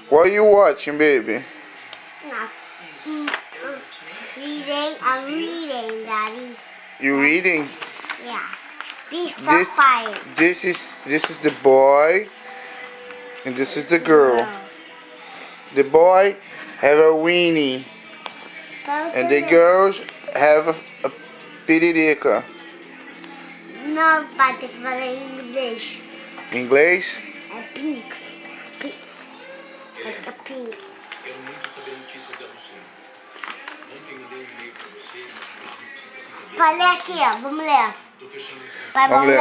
What are you watching, baby? I'm reading, Daddy. You reading? Yeah. Beast of Fire. This is the boy, and this is the girl. The boy have a weenie, and the girls have a piririca. Não, pai, tem que falar em inglês. Inglês? É pink. Pink. Like a pink. Quero muito saber notícias da Luciana. Ontem mandei e-mail pra você, mas Pai, lê aqui, ó. Vamos ler. Pai, Vamos ler.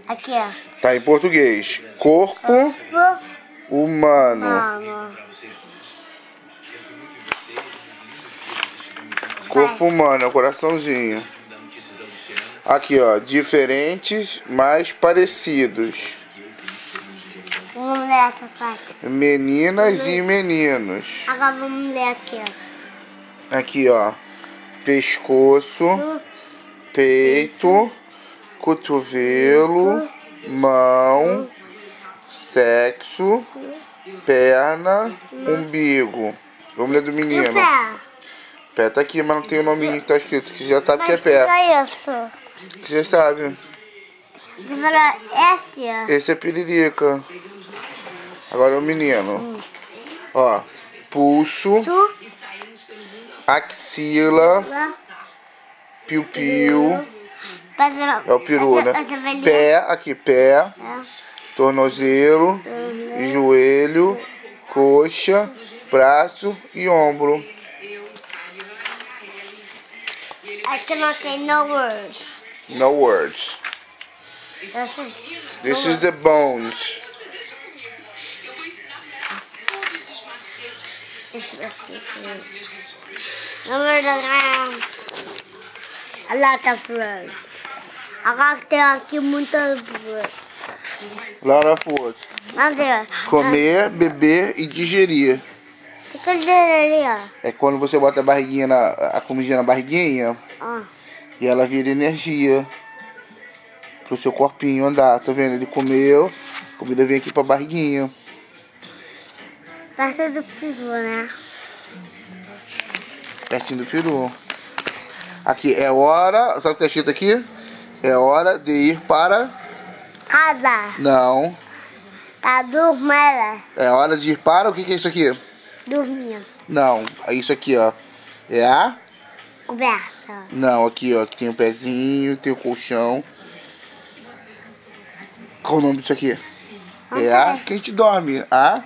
Aqui, ó. Tá em português. Corpo humano. Corpo humano, é o coraçãozinho. Aqui, ó. Diferentes, mas parecidos. Vamos ler essa parte. Meninas e meninos. Agora vamos ler aqui, ó. Aqui, ó. Pescoço, peito, cotovelo, mão, sexo, perna, umbigo. Vamos ler do menino. Pé tá aqui, mas não tem o nominho que tá escrito. Que você já sabe que é pé. É isso. Você já sabe. Você falou esse? Esse é piririca. Agora é o menino. Ó. Pulso, axila, piu-piu. É o peru, né? Pé, aqui, pé. Tornozelo, joelho, coxa, braço e ombro. Aqui não tem no words. No words. This is the bones. A lot of words. Agora tem aqui muitas words. Lot of words. Comer, beber e digerir. O que ali, ó? É quando você bota a barriguinha a comidinha na barriguinha e ela vira energia pro seu corpinho andar. Tá vendo? Ele comeu, a comida vem aqui pra barriguinha. Perto do peru, né? Pertinho do peru. Aqui, é hora... Sabe o que tá escrito aqui? É hora de ir para... Casa. Não. Tá dormindo. É hora de ir para... O que é isso aqui? Dormindo. Não. É isso aqui, ó. É a... Coberta. Não, aqui, ó. Aqui tem o pezinho, tem o colchão. Qual o nome disso aqui? É a... Que a gente dorme. A...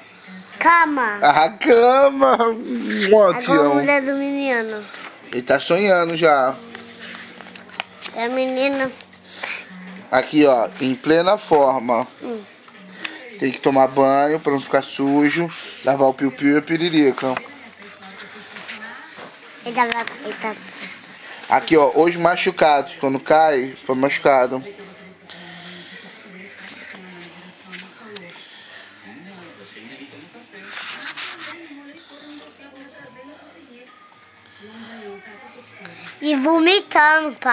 Cama. A cama. Agora vamos ler do menino. Ele tá sonhando já. É a menina. Aqui, ó. Em plena forma. Tem que tomar banho pra não ficar sujo. Lavar o piu-piu e a piririca. Ele tá... Aqui, ó. Os machucados. Quando cai, foi machucado. E vomitando, pai.